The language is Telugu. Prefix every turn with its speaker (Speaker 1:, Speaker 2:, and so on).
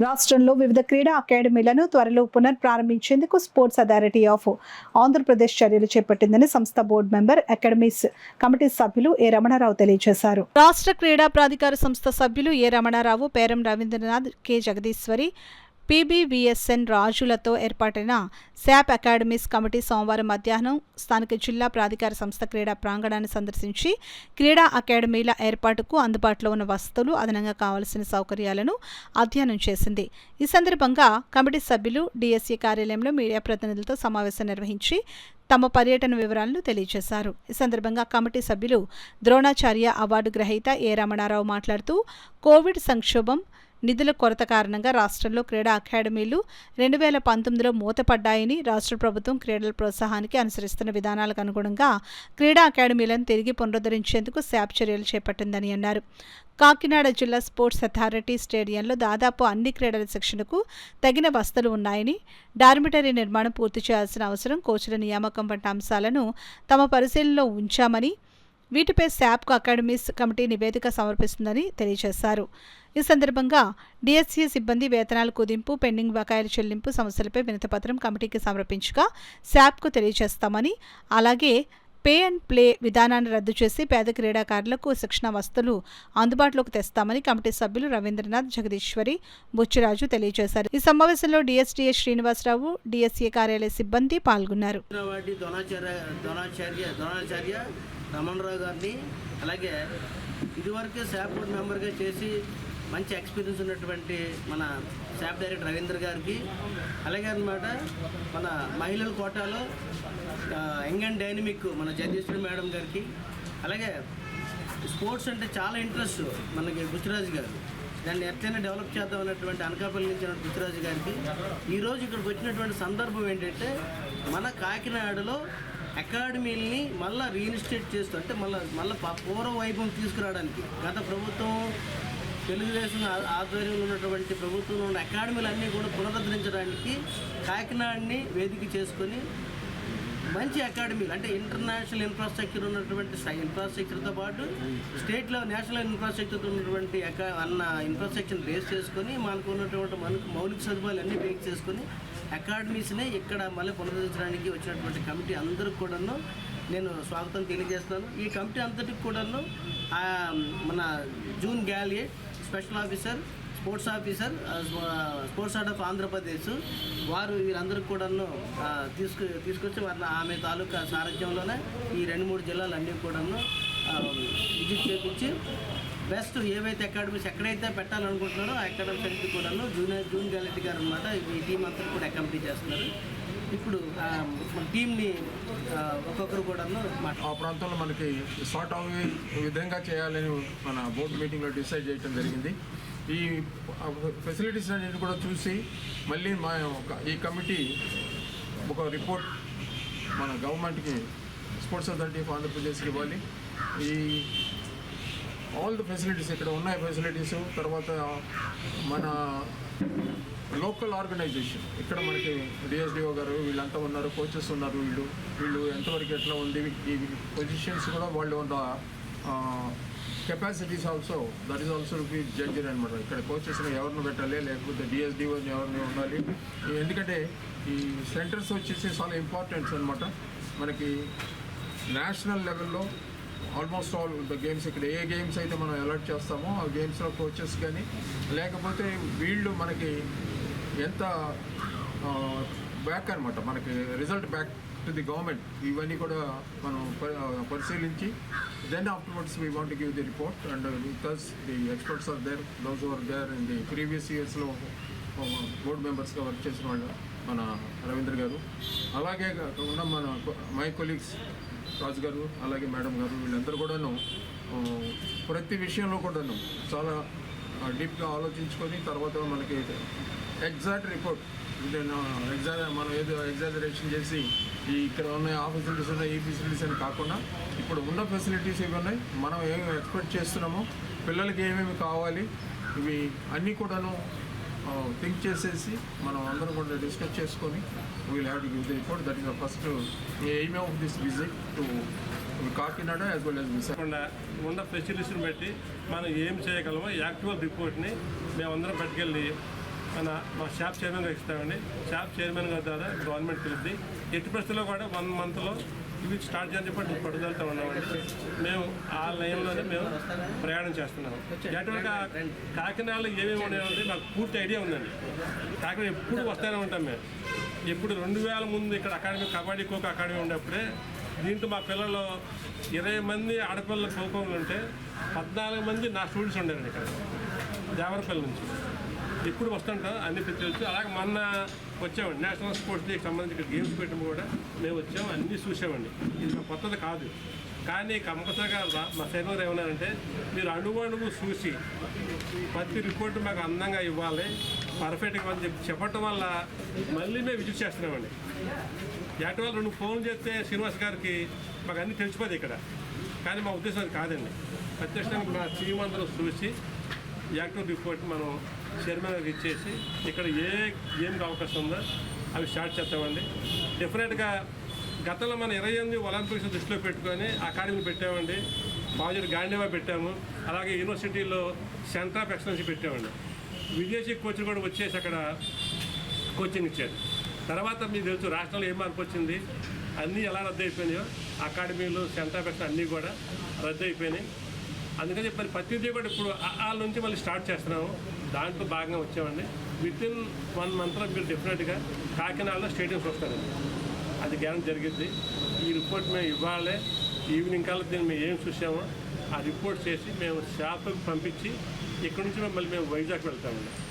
Speaker 1: రాష్ట్రంలో వివిధ క్రీడా అకాడమీలను త్వరలో పునఃప్రారంభించేందుకు స్పోర్ట్స్ అథారిటీ ఆఫ్ ఆంధ్రప్రదేశ్ చర్యలు చేపట్టిందని సంస్థ బోర్డు మెంబర్ అకాడమీస్ కమిటీ సభ్యులు ఏ రమణారావు తెలియజేశారు. రాష్ట్ర క్రీడా ప్రాధికార సంస్థ సభ్యులు ఏ రమణారావు, పేరం రవీంద్రనాథ్, కె జగదీశ్వరి, పీబీవీఎస్ఎన్ రాజులతో ఏర్పాటైన శాప్ అకాడమీస్ కమిటీ సోమవారం మధ్యాహ్నం స్థానిక జిల్లా ప్రాధికార సంస్థ క్రీడా ప్రాంగణాన్ని సందర్శించి క్రీడా అకాడమీల ఏర్పాటుకు అందుబాటులో ఉన్న వసతులు, అదనంగా కావాల్సిన సౌకర్యాలను అధ్యయనం చేసింది. ఈ సందర్భంగా కమిటీ సభ్యులు డిఎస్సీ కార్యాలయంలో మీడియా ప్రతినిధులతో సమావేశం నిర్వహించి తమ పర్యటన వివరాలను తెలియజేశారు. ఈ సందర్భంగా కమిటీ సభ్యులు ద్రోణాచార్య అవార్డు గ్రహీత ఏ రమణారావు మాట్లాడుతూ కోవిడ్ సంక్షోభం, నిధుల కొరత కారణంగా రాష్ట్రంలో క్రీడా అకాడమీలు 2019లో మూతపడ్డాయని, రాష్ట్ర ప్రభుత్వం క్రీడల ప్రోత్సాహానికి అనుసరిస్తున్న విధానాలకు అనుగుణంగా క్రీడా అకాడమీలను తిరిగి పునరుద్ధరించేందుకు శాప్ చర్యలు చేపట్టిందని అన్నారు. కాకినాడ జిల్లా స్పోర్ట్స్ అథారిటీ స్టేడియంలో దాదాపు అన్ని క్రీడల శిక్షణకు తగిన వసతులు ఉన్నాయని, డార్మిటరీ నిర్మాణం పూర్తి చేయాల్సిన అవసరం, కోచ్ల నియామకం వంటి అంశాలను తమ పరిశీలనలో ఉంచామని, వీటిపై శాప్ అకాడమీస్ కమిటీ నివేదిక సమర్పిస్తుందని తెలియజేశారు. ఈ సందర్భంగా డిఎస్సీ సిబ్బంది వేతనాల కుదింపు, పెండింగ్ బకాయిల చెల్లింపు సమస్యలపై వినతిపత్రం కమిటీకి సమర్పించగా శాప్కు తెలియజేస్తామని, అలాగే పే అండ్ ప్లే విధానాన్ని రద్దు చేసి పేద క్రీడాకారులకు శిక్షణ వసతులు అందుబాటులోకి తెస్తామని కమిటీ సభ్యులు రవీంద్రనాథ్, జగదీశ్వరి, బుచ్చిరాజు తెలియజేశారు. ఈ సమావేశంలో డిఎస్డీఎస్ శ్రీనివాసరావు, డిఎస్సీ కార్యాలయ సిబ్బంది పాల్గొన్నారు.
Speaker 2: రమణరావు గారిని, అలాగే ఇదివరకే శాప్ బోర్డు మెంబర్గా చేసి మంచి ఎక్స్పీరియన్స్ ఉన్నటువంటి మన శాప్ డైరెక్టర్ రవీంద్ర గారికి, అలాగే అన్నమాట మన మహిళల కోటాలో యంగ్ అండ్ డైనమిక్ మన జగదీశ్వరి మేడం గారికి, అలాగే స్పోర్ట్స్ అంటే చాలా ఇంట్రెస్ట్ మనకి బుచ్చిరాజు గారు, దాన్ని ఎట్లయినా డెవలప్ చేద్దాం అన్నటువంటి అనకాపల్లి నుంచి బుచ్చిరాజు గారికి ఈరోజు ఇక్కడికి వచ్చినటువంటి సందర్భం ఏంటంటే మన కాకినాడలో అకాడమీలని మళ్ళీ రీఇన్స్టేట్ చేస్తూ, అంటే మళ్ళీ పూర్వ వైభవం తీసుకురావడానికి గత ప్రభుత్వం తెలుగుదేశం ఆధ్వర్యంలో ఉన్నటువంటి ప్రభుత్వంలో ఉన్న అకాడమీలన్నీ కూడా పునరుద్ధరించడానికి కాకినాడని వేదిక చేసుకొని మంచి అకాడమీలు, అంటే ఇంటర్నేషనల్ ఇన్ఫ్రాస్ట్రక్చర్ ఉన్నటువంటి ఇన్ఫ్రాస్ట్రక్చర్తో పాటు స్టేట్లో నేషనల్ ఇన్ఫ్రాస్ట్రక్చర్తో ఉన్నటువంటి ఇన్ఫ్రాస్ట్రక్చర్ని బేస్ చేసుకొని మనకు ఉన్నటువంటి మౌలిక సదుపాయాలు అన్నీ బేస్ చేసుకొని అకాడమీస్ని ఇక్కడ మళ్ళీ పునరుద్ధరించడానికి వచ్చినటువంటి కమిటీ అందరికి కూడాను నేను స్వాగతం తెలియజేస్తున్నాను. ఈ కమిటీ అంతటికి కూడాను మన జూన్ గ్యాలియట్, special officer, sports officer, sports art of Andhra Pradesh వారు వీరందరికీ కూడాను తీసుకొచ్చి వారిని ఆమె తాలూకా సారథ్యంలోనే ఈ 2-3 జిల్లాలన్నీ కూడాను విజిట్ చేయించి బెస్ట్ ఏవైతే అకాడమీస్ ఎక్కడైతే పెట్టాలనుకుంటున్నారో ఆ అకాడమీస్ అన్నిటి కూడాను జూన్ గ్యాలెట్ గారు అనమాట ఈ టీం అంతా కూడా అకామిడేట్ చేస్తున్నారు. ఇప్పుడు మన టీంని ఒక్కొక్కరు కూడాను
Speaker 3: ఆ ప్రాంతంలో మనకి సార్ట్ అయ్యే విధంగా చేయాలని మన బోర్డు మీటింగ్లో డిసైడ్ చేయడం జరిగింది. ఈ ఫెసిలిటీస్ అన్నిటి కూడా చూసి మళ్ళీ ఈ కమిటీ ఒక రిపోర్ట్ మన గవర్నమెంట్కి, స్పోర్ట్స్ అథారిటీ ఆఫ్ ఆంధ్రప్రదేశ్కి ఇవ్వాలి. ఈ ఆల్ ది ఫెసిలిటీస్ ఇక్కడ ఉన్నాయి ఫెసిలిటీస్, తర్వాత మన లోకల్ ఆర్గనైజేషన్ ఇక్కడ మనకి డిఎస్డిఓ గారు వీళ్ళంతా ఉన్నారు, కోచెస్ ఉన్నారు, వీళ్ళు ఎంతవరకు ఎట్లా ఉంది, ఈ పొజిషన్స్ కూడా వాళ్ళు ఉన్న capacities also that is also be judged అనమాట. ఇక్కడ కోచెస్ని ఎవరిని పెట్టాలి, లేకపోతే డిఎస్డిఓని ఎవరిని ఉండాలి, ఎందుకంటే ఈ సెంటర్స్ వచ్చేసి చాలా ఇంపార్టెంట్స్ అనమాట. మనకి నేషనల్ లెవెల్లో ఆల్మోస్ట్ ఆల్ ద గేమ్స్ ఇక్కడ ఏ గేమ్స్ అయితే మనం అలర్ట్ చేస్తామో ఆ గేమ్స్లో కోచెస్ కానీ, లేకపోతే వీళ్ళు మనకి ఎంత బ్యాక్ అనమాట, మనకి result back to the government, ఇవన్నీ కూడా మనం పరిశీలించి then afterwards we want give the report and because the experts are there, those are there in the previous ఇయర్స్లో బోర్డు మెంబర్స్గా వర్క్ చేసిన వాళ్ళు మన రవీంద్ర గారు, అలాగే ఉన్న మన మై కొలీగ్స్ రాజు గారు, అలాగే మేడం గారు, వీళ్ళందరూ కూడాను ప్రతి విషయంలో కూడాను చాలా డీప్గా ఆలోచించుకొని తర్వాత మనకి ఎగ్జాక్ట్ రిపోర్ట్ మనం ఏదో ఎగ్జాజరేషన్ చేసి ఇక్కడ ఉన్న ఆ ఫెసిలిటీస్ ఉన్నాయి ఈ ఫెసిలిటీస్ అని కాకుండా ఇప్పుడు ఉన్న ఫెసిలిటీస్ ఇవి ఉన్నాయి, మనం ఏమి ఎక్స్పెక్ట్ చేస్తున్నామో, పిల్లలకి ఏమేమి కావాలి, ఇవి అన్నీ కూడాను థింక్ చేసేసి మనం అందరం కూడా డిస్కస్ చేసుకొని we'll have to give the report. That is the first aim of this visit to Kakinada as well as Visakhapatnam.
Speaker 4: ఉన్న ఫెసిలిటీస్ని బట్టి మనం ఏం చేయగలమో యాక్చువల్ రిపోర్ట్ని మేమందరం పట్టుకెళ్ళి మా షాప్ చైర్మన్ గారు ఇస్తామండి. షాప్ చైర్మన్ గారి ద్వారా గవర్నమెంట్ తెలుద్ది. ఎట్టి పరిస్థితుల్లో కూడా 1 మంత్లో ఇవి స్టార్ట్ చేయని చెప్పి పట్టుదలతో ఉన్నామండి. మేము ఆ లైన్లోనే మేము ప్రయాణం చేస్తున్నాము. యాక్చువల్గా కాకినాడలో ఏమేమి ఉన్నాయంటే నాకు పూర్తి ఐడియా ఉందండి. కాకినాడ ఎప్పుడు వస్తూనే ఉంటాం మేము. ఎప్పుడు 2000 ముందు ఇక్కడ అకాడమీ కబడ్డీ ఖోఖో అకాడమీ ఉన్నప్పుడే దీంట్లో మా పిల్లలు 20 మంది ఆడపిల్లల ఖోఖోలు ఉంటే 14 మంది నా స్టూడెంట్స్ ఉండారండి ఇక్కడ దేవరపల్లి నుంచి. ఎప్పుడు వస్తుంటాం అన్ని ప్రతి అలాగే మొన్న వచ్చామండి నేషనల్ స్పోర్ట్స్ డేకి సంబంధించి గేమ్స్ పెట్టడం కూడా మేము వచ్చాము, అన్నీ చూసామండి. ఇది మా కొత్తది కాదు. కానీ కంపల్సరిగా మా సైనికులు ఏమన్నారంటే మీరు అణువు చూసి ప్రతి రిపోర్టు మాకు అందంగా ఇవ్వాలి, పర్ఫెక్ట్గా అని చెప్పడం వల్ల మళ్ళీ మేము విజిట్ చేస్తున్నామండి. యాక్చువల్ 2 ఫోన్లు చేస్తే శ్రీనివాస్ గారికి మాకు అన్నీ తెలిసిపోతుంది ఇక్కడ. కానీ మా ఉద్దేశం అది కాదండి. ప్రత్యక్షంగా మా టీం అందరూ చూసి యాక్టివ్ రిపోర్ట్ మనం చైర్మన్ గారికి ఇచ్చేసి ఇక్కడ ఏ గేమ్కి అవకాశం ఉందో అవి స్టార్ట్ చేస్తామండి. డెఫినెట్గా గతంలో మన 28 ఒలింపిక్స్ దృష్టిలో పెట్టుకొని అకాడమీ పెట్టామండి. బాజు గాంధీవా పెట్టాము. అలాగే యూనివర్సిటీలో సెంటర్ ఆఫ్ ఎక్సలెన్స్ పెట్టామండి. విదేశీ కోచ్లు కూడా వచ్చేసి అక్కడ కోచింగ్ ఇచ్చారు. తర్వాత మీకు తెలుసు రాష్ట్రంలో ఏం మార్పు వచ్చింది, అన్నీ ఎలా రద్దు అయిపోయినాయో అకాడమీలు సెంటర్ ఆఫ్ ఎక్సలెన్స్ అన్నీ కూడా రద్దు అయిపోయినాయి. అందుకని చెప్పి ప్రతిదీ కూడా ఇప్పుడు వాళ్ళ నుంచి మళ్ళీ స్టార్ట్ చేస్తున్నాము. దాంట్లో భాగంగా వచ్చామండి. వితిన్ 1 మంత్లో మీరు డెఫినెట్గా కాకినాడలో స్టేడియంస్ వస్తారండి. అది గ్యారెంటీ జరిగింది. ఈ రిపోర్ట్ మేము ఇవ్వాలి. ఈవినింగ్ కల్లా దీన్ని మేము ఏం చూసామో ఆ రిపోర్ట్ చేసి మేము షాప్కి పంపించి ఇక్కడ నుంచి మళ్ళీ మేము వైజాగ్ వెళ్తామండి.